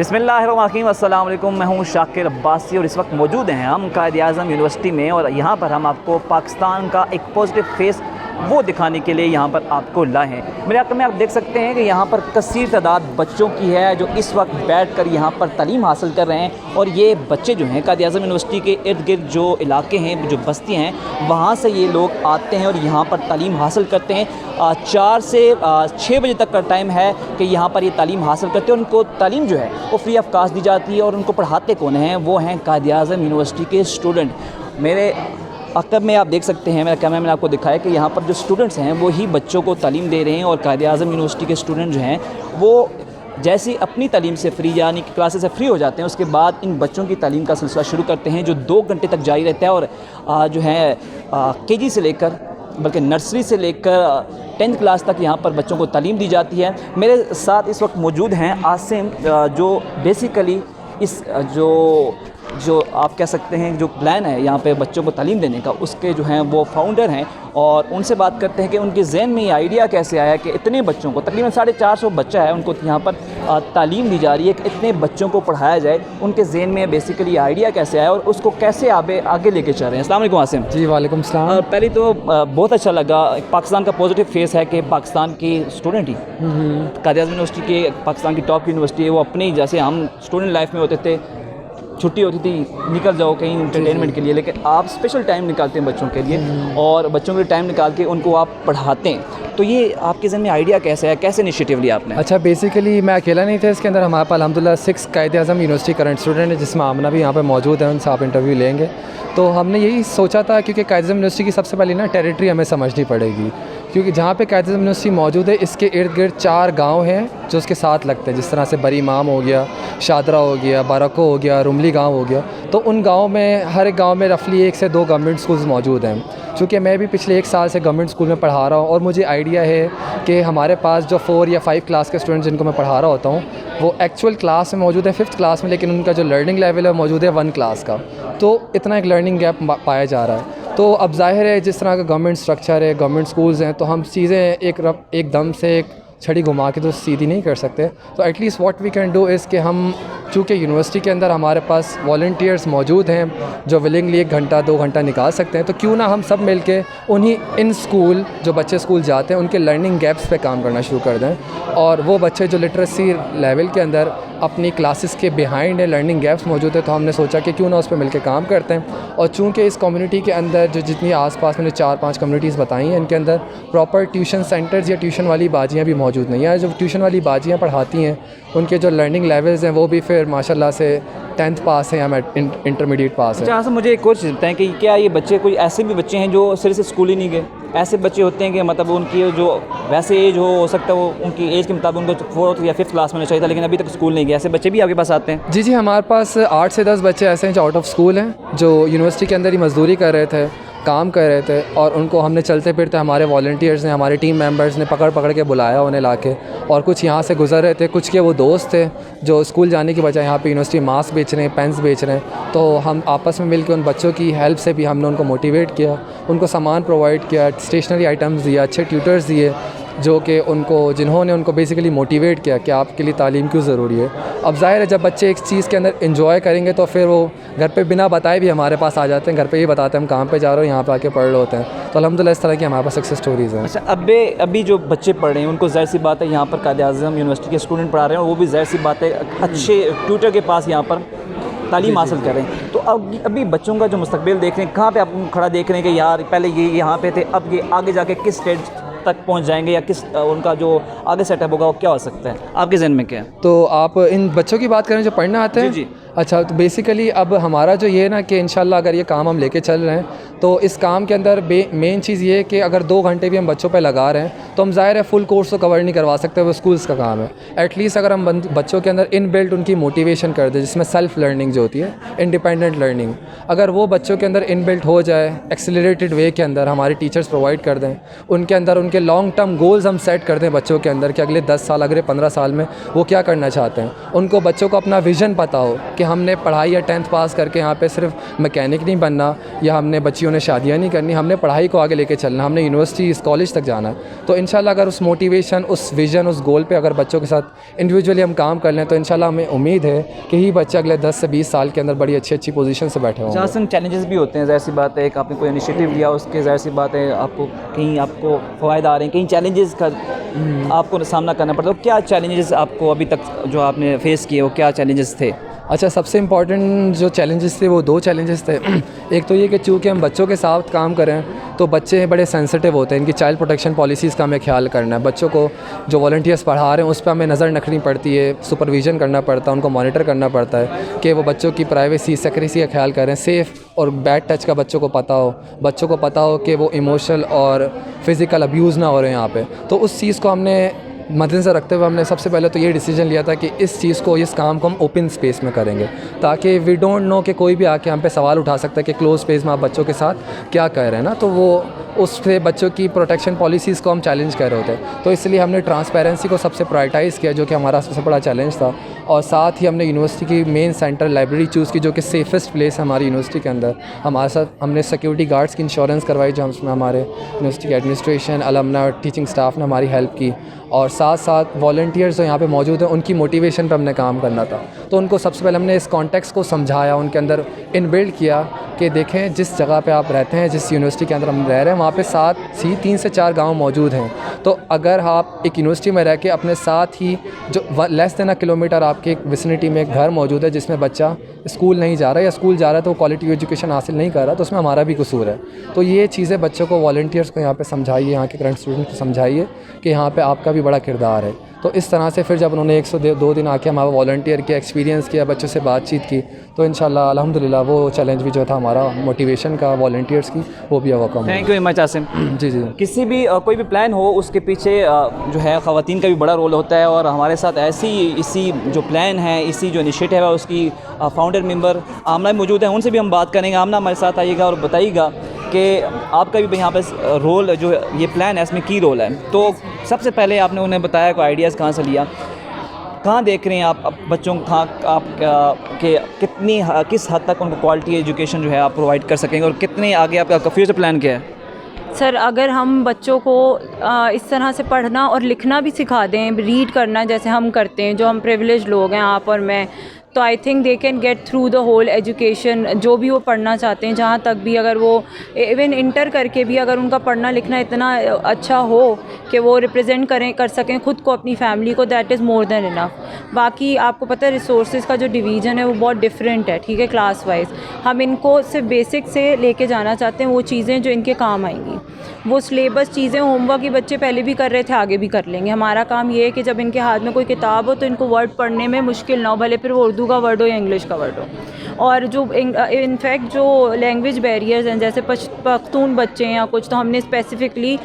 बिस्मिल्लाहिर्रहमानिर्रहीम, अस्सलाम वालेकुम। मैं हूँ शाकिर अब्बासी और इस वक्त मौजूद हैं हम कायद-ए-आज़म यूनिवर्सिटी में और यहाँ पर हम आपको पाकिस्तान का एक पॉजिटिव फेस वो दिखाने के लिए यहाँ पर आपको लाए हैं। मेरे आगे में आप देख सकते हैं कि यहाँ पर कसीर तादाद बच्चों की है जो इस वक्त बैठकर यहाँ पर तालीम हासिल कर रहे हैं। और ये बच्चे जो हैं कायद-ए-आज़म यूनिवर्सिटी के इर्द गिर्द जो इलाके हैं, जो बस्तियाँ हैं, वहाँ से ये लोग आते हैं और यहाँ पर तालीम हासिल करते हैं। 4 से 6 बजे तक का टाइम है कि यहाँ पर ये तालीम हासिल करते हैं। उनको तालीम जो है वो फ्री ऑफ कास्ट दी जाती है और उनको पढ़ाते कौन हैं? वो हैं कायद-ए-आज़म यूनिवर्सिटी के स्टूडेंट। मेरे अक्तब में आप देख सकते हैं, मेरा कैमरा मैंने आपको दिखाया कि यहाँ पर जो स्टूडेंट्स हैं वो ही बच्चों को तालीम दे रहे हैं। और कायद-ए-आज़म यूनिवर्सिटी के स्टूडेंट जो हैं वो जैसे अपनी तालीम से फ्री यानी कि क्लासेस से फ्री हो जाते हैं, उसके बाद इन बच्चों की तालीम का सिलसिला शुरू करते हैं जो 2 घंटे तक जारी रहता है। और जो है केजी से लेकर बल्कि नर्सरी से लेकर 10th क्लास तक यहाँ पर बच्चों को तालीम दी जाती है। मेरे साथ इस वक्त मौजूद हैं आसिम, जो बेसिकली इस जो आप कह सकते हैं जो प्लान है यहाँ पे बच्चों को तालीम देने का, उसके जो हैं वो फाउंडर हैं। और उनसे बात करते हैं कि उनके जहन में ये आइडिया कैसे आया कि इतने बच्चों को, तकरीबन 450 बच्चा है, उनको यहाँ पर तालीम दी जा रही है कि इतने बच्चों को पढ़ाया जाए। उनके जहन में बेसिकली आइडिया कैसे आया और उसको कैसे आगे लेके चल रहे हैं। अस्सलाम वालेकुम आसिम जी। वालेकुम सलाम। पहले तो बहुत अच्छा लगा, पाकिस्तान का पॉजिटिव फेस है कि पाकिस्तान के स्टूडेंट ही कायद-ए-आज़म यूनिवर्सिटी के, पाकिस्तान की टॉप यूनिवर्सिटी है, वो अपनी जैसे हम स्टूडेंट लाइफ में होते थे, छुट्टी होती थी निकल जाओ कहीं एंटरटेनमेंट के लिए, लेकिन आप स्पेशल टाइम निकालते हैं बच्चों के लिए और बच्चों के लिए टाइम निकाल के उनको आप पढ़ाते हैं। तो ये आपके ज़हन में आइडिया कैसे है, कैसे इनिशिएटिव लिया आपने? अच्छा, बेसिकली मैं अकेला नहीं था इसके अंदर, हमारे पास अल्हम्दुलिल्लाह 6 कायद-ए-आज़म यूनिवर्सिटी करंट स्टूडेंट है, जिसमें आमना भी यहाँ पे मौजूद है, उनसे आप इंटरव्यू लेंगे। तो हमने यही सोचा था क्योंकि कायद-ए-आज़म यूनिवर्सिटी की सबसे पहले ना टेरिटरी हमें समझनी पड़ेगी, क्योंकि जहाँ पे कायद-ए-आज़म यूनिवर्सिटी मौजूद है इसके इर्द गिर्द 4 गाँव हैं जो उसके साथ लगते हैं, जिस तरह से बरी इमाम हो गया, शादरा हो गया, बारको हो गया, रुमली गाँव हो गया। तो उन गाँव में हर एक गाँव में रफली 1 से 2 गवर्नमेंट स्कूल्स मौजूद हैं। चूँकि मैं भी पिछले 1 साल से गवर्नमेंट स्कूल में पढ़ा रहा हूँ और मुझे आइडिया है कि हमारे पास जो 4 या 5 क्लास के स्टूडेंट्स जिनको मैं पढ़ा रहा होता हूँ वो एक्चुअल क्लास में मौजूद है 5th क्लास में, लेकिन उनका जो लर्निंग लेवल है मौजूद है 1 क्लास का। तो इतना एक लर्निंग गैप पाया जा रहा है। तो अब ज़ाहिर है जिस तरह का गवर्नमेंट स्ट्रक्चर है, गवर्नमेंट स्कूल्स हैं, तो हम चीज़ें एकदम से एक छड़ी घुमा के तो सीधी नहीं कर सकते। तो at least what we can do is कि हम, चूँकि यूनिवर्सिटी के अंदर हमारे पास वॉलंटियर्स मौजूद हैं जो विलिंगली 1 घंटा 2 घंटा निकाल सकते हैं, तो क्यों ना हम सब मिल के इन स्कूल जो बच्चे स्कूल जाते हैं उनके लर्निंग गैप्स पे काम करना शुरू कर दें। और वो बच्चे जो लिटरेसी लेवल के अंदर अपनी क्लासेस के बिहाइंड है, लर्निंग गैप्स मौजूद है, तो हमने सोचा कि क्यों ना उस पर मिलकर काम करते हैं। और चूँकि इस कम्युनिटी के अंदर जो जितनी आसपास मैंने 4-5 कम्युनिटीज़ बताई हैं, इनके अंदर प्रॉपर ट्यूशन सेंटर्स या ट्यूशन वाली बाजियाँ भी मौजूद नहीं हैं। जो ट्यूशन वाली बाजियाँ पढ़ाती हैं उनके जो लर्निंग लेवल्स हैं वो भी फिर माशाल्लाह से 10th पास है या इंटरमीडिएट पास है। अच्छा, मुझे एक और चीज़ बताएं कि क्या ये बच्चे, कोई ऐसे भी बच्चे हैं जो सिरे से स्कूल ही नहीं गए? ऐसे बच्चे होते हैं कि मतलब उनकी जो वैसे एज हो सकता है वो उनकी एज के मुताबिक उनको 4th या 5th क्लास में चाहिए था, लेकिन अभी तक स्कूल नहीं गए, ऐसे बच्चे भी आपके पास आते हैं? जी, हमारे पास 8 से 10 बच्चे ऐसे हैं जो आउट ऑफ स्कूल हैं, जो यूनिवर्सिटी के अंदर ही मजदूरी कर रहे थे, काम कर रहे थे, और उनको हमने चलते फिरते हमारे वॉलंटियर्स ने, हमारे टीम मेंबर्स ने पकड़ के बुलाया उन्हें लाके। और कुछ यहाँ से गुजर रहे थे, कुछ के वो दोस्त थे जो स्कूल जाने की बजाय यहाँ पे यूनिवर्सिटी मास्क बेच रहे हैं, पेन्स बेच रहे हैं। तो हम आपस में मिलकर उन बच्चों की हेल्प से भी हमने उनको मोटिवेट किया, उनको सामान प्रोवाइड किया, स्टेशनरी आइटम्स दिया, अच्छे ट्यूटर्स दिए जो कि जिन्होंने उनको बेसिकली मोटिवेट किया कि आपके लिए तालीम क्यों ज़रूरी है। अब ज़ाहिर है जब बच्चे एक चीज़ के अंदर एंजॉय करेंगे तो फिर वो घर पे बिना बताए भी हमारे पास आ जाते हैं, घर पे ही बताते हैं हम कहाँ पे जा रहे हो, यहाँ पे आके पढ़ रहे होते हैं। तो अल्हम्दुलिल्लाह इस तरह की हमारे पास सक्सेस स्टोरीज़ हैं। अच्छा, अभी जो बच्चे पढ़ रहे हैं उनको ज़ाहिर सी बात है यहाँ पर कायद-ए-आज़म यूनिवर्सिटी के स्टूडेंट पढ़ा रहे हैं और वो भी ज़ाहिर सी बात है अच्छे ट्यूटर के पास यहाँ पर तालीम हासिल कर रहे हैं। तो अभी बच्चों का जो मुस्तकबिल देख रहे हैं, कहाँ पे आप खड़ा देख रहे हैं कि यार पहले ये यहाँ पे थे, अब ये आगे जाके किस स्टेज तक पहुंच जाएंगे या किस उनका जो आगे सेटअप होगा वो क्या हो सकता है? आपके ज़हन में क्या है? तो आप इन बच्चों की बात करें जो पढ़ने आते हैं? जी। अच्छा, तो बेसिकली अब हमारा जो ये ना कि इंशाल्लाह अगर ये काम हम लेके चल रहे हैं तो इस काम के अंदर मेन चीज़ ये है कि अगर 2 घंटे भी हम बच्चों पे लगा रहे हैं तो हम ज़ाहिर है फुल कोर्स तो कवर नहीं करवा सकते, वो स्कूल्स का काम है। एटलीस्ट अगर हम बच्चों के अंदर इनबिल्ट उनकी मोटिवेशन कर दें, जिसमें सेल्फ लर्निंग जो होती है, इंडिपेंडेंट लर्निंग, अगर वो बच्चों के अंदर इनबिल्ट हो जाए, एक्सेलरेटेड वे के अंदर हमारे टीचर्स प्रोवाइड कर दें, उनके अंदर उनके लॉन्ग टर्म गोल्स हम सेट करते हैं बच्चों के अंदर कि अगले 10 साल अगले 15 साल में वो क्या करना चाहते हैं। उनको बच्चों को अपना विज़न पता हो कि हमने पढ़ाई या 10th पास करके यहाँ पे सिर्फ मैकेनिक नहीं बनना या हमने बच्चियों ने शादियाँ नहीं करनी, हमने पढ़ाई को आगे लेके चलना, हमने यूनिवर्सिटी इस कॉलेज तक जाना है। तो इंशाल्लाह अगर उस मोटिवेशन, उस विज़न, उस गोल पे अगर बच्चों के साथ इंडिविजुअली हम काम कर लें तो इंशाल्लाह हमें उम्मीद है कि ही बच्चे अगले 10 से 20 साल के अंदर बड़ी अच्छी पोजीशन से बैठे होंगे। जहाँ से चैलेंजेस भी होते हैं, ज़ाहिर सी बात है, एक आपने कोई इनिशिएटिव लिया उसके ज़ाहिर सी बात है आपको कहीं आपको फ़ायदा आ रहे हैं, कहीं चैलेंजेस का आपको सामना करना पड़ता है। तो क्या चैलेंजेस आपको अभी तक जो आपने फेस किए वो क्या चैलेंजेस थे? अच्छा, सबसे इम्पॉर्टेंट जो चैलेंजेस थे वो 2 चैलेंजेस थे। एक तो ये कि चूँकि हम बच्चों के साथ काम करें तो बच्चे बड़े सेंसिटिव होते हैं, इनकी चाइल्ड प्रोटेक्शन पॉलिसीज़ का हमें ख्याल करना है। बच्चों को जो वॉलंटियर्स पढ़ा रहे हैं उस पर हमें नज़र रखनी पड़ती है, सुपरविज़न करना पड़ता है, उनको मॉनिटर करना पड़ता है कि वो बच्चों की प्राइवेसी, सेक्रेसी का ख्याल करें, सेफ़ और बैड टच का बच्चों को पता हो, बच्चों को पता हो कि वो इमोशनल और फ़िज़िकल अब्यूज़ ना हो रहे हैं यहाँ पे। तो उस चीज़ को हमने मद्देनज़र रखते हुए हमने सबसे पहले तो ये डिसीजन लिया था कि इस चीज़ को, इस काम को हम ओपन स्पेस में करेंगे, ताकि वी डोंट नो कि कोई भी आके हम पे सवाल उठा सकता है कि क्लोज स्पेस में आप बच्चों के साथ क्या कर रहे हैं ना, तो वो उससे बच्चों की प्रोटेक्शन पॉलिसीज़ को हम चैलेंज कर रहे होते। तो इसलिए हमने ट्रांसपेरेंसी को सबसे प्रायोरिटाइज़ किया, जो कि हमारा सबसे बड़ा चैलेंज था। और साथ ही हमने यूनिवर्सिटी की मेन सेंटर लाइब्रेरी चूज़ की, जो कि सेफेस्ट प्लेस है हमारी यूनिवर्सिटी के अंदर। हमारे साथ हमने सिक्योरिटी गार्ड्स की इंश्योरेंस करवाई, जो उसमें हमारे यूनिवर्सिटी की एडमिनिस्ट्रेशन, अलमना और टीचिंग स्टाफ ने हमारी हेल्प की। और साथ साथ वॉलंटियर्स जो यहाँ पे मौजूद हैं उनकी मोटिवेशन पर हमने काम करना था। तो उनको सबसे पहले हमने इस कॉन्टेक्स्ट को समझाया, उनके अंदर इनबिल्ड किया कि देखें जिस जगह पे आप रहते हैं, जिस यूनिवर्सिटी के अंदर हम रह रहे हैं, वहाँ पे साथ ही 3 से 4 गांव मौजूद हैं। तो अगर आप एक यूनिवर्सिटी में रह के अपने साथ ही जो लेस देन 1 किलोमीटर आपके एक विसिनिटी में एक घर मौजूद है जिसमें बच्चा स्कूल नहीं जा रहा या स्कूल जा रहा है तो क्वालिटी एजुकेशन हासिल नहीं कर रहा, तो उसमें हमारा भी कसूर है। तो ये चीज़ें बच्चों को, वॉलंटियर्स को यहाँ पे समझाइए, यहाँ के करंट स्टूडेंट को समझाइए कि यहाँ पे आपका भी बड़ा किरदार है। तो इस तरह से फिर जब उन्होंने 102 दिन आके हमारा वॉलंटियर किया, एक्सपीरियंस किया, बच्चों से बातचीत की, तो इंशाल्लाह अल्हम्दुलिल्लाह वो चैलेंज भी जो था हमारा मोटिवेशन का, वॉलंटियर्स की, वो भी overcome. Thank you very much Asim. जी जी। किसी भी कोई भी प्लान हो उसके पीछे जो है ख़वातीन का भी बड़ा रोल होता है, और हमारे साथ इसी जो प्लान है, इसी जो इनिशिएटिव है उसकी फाउंडर मेंबर आमना मौजूद है, उनसे भी हम बात करेंगे। आमना हमारे साथ आइएगा और बताइएगा कि आपका भी यहाँ पे रोल, जो ये प्लान है इसमें की रोल है। तो सबसे पहले आपने उन्हें बताया कि आइडियाज़ कहाँ से लिया, कहाँ देख रहे हैं आप बच्चों को, कहाँ आप के किस हद तक उनको क्वालिटी एजुकेशन जो है आप प्रोवाइड कर सकेंगे, और कितने आगे आपका फ्यूचर प्लान क्या है? सर, अगर हम बच्चों को इस तरह से पढ़ना और लिखना भी सिखा दें, रीड करना जैसे हम करते हैं, जो हम प्रिविलेज लोग हैं, आप और मैं, तो I think they can get through the whole education, जो भी वो पढ़ना चाहते हैं, जहाँ तक भी अगर वो इवन इंटर करके भी अगर उनका पढ़ना लिखना इतना अच्छा हो कि वो रिप्रेजेंट कर सकें ख़ुद को, अपनी फैमिली को, that is more than enough. बाकी आपको पता है रिसोर्सेज का जो डिवीज़न है वो बहुत डिफरेंट है, ठीक है, क्लास वाइज। हम इनको सिर्फ बेसिक से लेके जाना चाहते हैं, वो चीज़ें जो इनके काम आएंगी, वो सिलेबस चीज़ें, होमवर्क ये बच्चे पहले भी कर रहे थे, आगे भी कर लेंगे। हमारा काम ये है कि जब इनके हाथ में कोई किताब हो तो इनको वर्ड पढ़ने में मुश्किल ना हो, भले फिर वो उर्दू का वर्ड हो या इंग्लिश का वर्ड हो। और जो इनफैक्ट जो लैंग्वेज बैरियर्स हैं, जैसे पख्तून बच्चे हैं या कुछ, तो हमने स्पेसिफ़िकली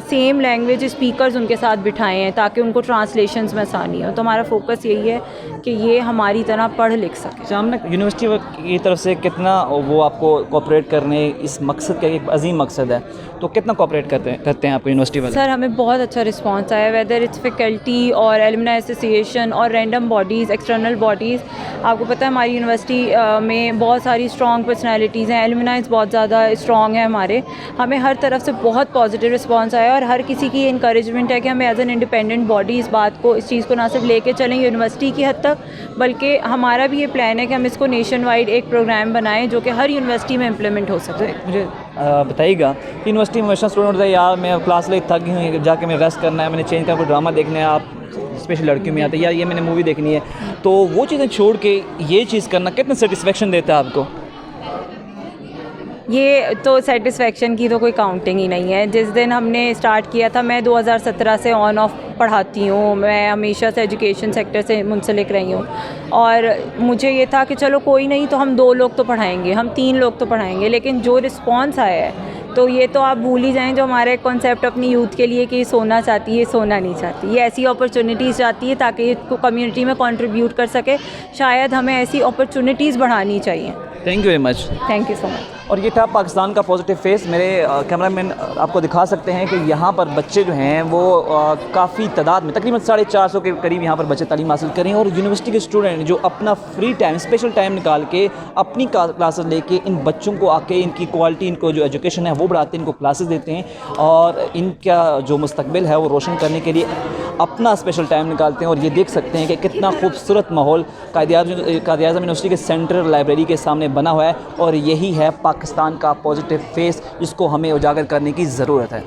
सेम लैंग्वेज स्पीकर्स उनके साथ बिठाए हैं ताकि उनको ट्रांसलेशंस में आसानी हो। तो हमारा फोकस यही है कि ये हमारी तरह पढ़ लिख सकें। सामने यूनिवर्सिटी की तरफ से कितना वो आपको कोऑपरेट करने, इस मकसद का एक अजीम मकसद है, तो कितना कोऑपरेट करते हैं आपको यूनिवर्सिटी वाले? सर, हमें बहुत अच्छा रिस्पांस आया, वेदर इट्स फैकल्टी और एलुमनाई एसोसिएशन और रैंडम बॉडीज़, एक्सटर्नल बॉडीज़। आपको पता है हमारी यूनिवर्सिटी में बहुत सारी स्ट्रॉन्ग पर्सनैलिटीज़ हैं, एलुमनाइज बहुत ज़्यादा स्ट्रॉन्ग है हमारे। हमें हर तरफ से बहुत पॉजिटिव रिस्पांस आया, और हर किसी की इंकरेजमेंट है कि हमें एज एन इंडिपेंडेंट बॉडी इस बात को, इस चीज़ को ना सिर्फ लेके चलें यूनिवर्सिटी की हद तक, बल्कि हमारा भी ये प्लान है कि हम इसको नेशन वाइड एक प्रोग्राम बनाएं जो कि हर यूनिवर्सिटी में इम्प्लीमेंट हो सके। मुझे बताइएगा, यूनिवर्सिटी में हमेशा स्टूडेंट होता है, यार मैं क्लास ले थक गई हूँ, जाके मैं रेस्ट करना है, मैंने चेंज का कोई ड्रामा देखना है, आप स्पेशल लड़कियों में आते हैं, यार ये मैंने मूवी देखनी है, तो वो चीज़ें छोड़ के ये चीज़ करना कितना सेटिस्फेक्शन देता है आपको? ये तो सेटिस्फेक्शन की तो कोई काउंटिंग ही नहीं है। जिस दिन हमने स्टार्ट किया था, मैं 2017 से ऑन ऑफ पढ़ाती हूँ, मैं हमेशा से एजुकेशन सेक्टर से मुंसलिक रही हूँ, और मुझे ये था कि चलो कोई नहीं तो हम 2 लोग तो पढ़ाएंगे, हम 3 लोग तो पढ़ाएंगे, लेकिन जो रिस्पॉन्स आया है तो ये तो आप भूल ही जाएं, जो हमारे कॉन्सेप्ट अपनी यूथ के लिए कि सोना चाहती है, सोना नहीं चाहती, ये ऐसी अपॉर्चुनिटीज़ चाहती है ताकि ये कम्युनिटी में कंट्रीब्यूट कर सके। शायद हमें ऐसी अपॉर्चुनिटीज़ बढ़ानी चाहिए। Thank you very much. Thank you so much. और ये था पाकिस्तान का पॉजिटिव फेस। मेरे कैमरामैन आपको दिखा सकते हैं कि यहाँ पर बच्चे जो हैं वो काफ़ी तादाद में, तकरीबन 450 के करीब यहाँ पर बच्चे तालीम हासिल करें, और यूनिवर्सिटी के स्टूडेंट जो अपना फ्री टाइम, स्पेशल टाइम निकाल के अपनी क्लासेस लेके इन बच्चों को आके इनकी क्वालिटी, इनको जो एजुकेशन है वो बढ़ाते हैं, इनको क्लासेस देते हैं, और इनका जो मुस्तकबिल है वो रोशन करने के लिए अपना स्पेशल टाइम निकालते हैं। और ये देख सकते हैं कि कितना खूबसूरत माहौल कायद-ए-आज़म यूनिवर्सिटी के सेंट्रल लाइब्रेरी के सामने बना हुआ है, और यही है पाकिस्तान का पॉजिटिव फेस जिसको हमें उजागर करने की ज़रूरत है।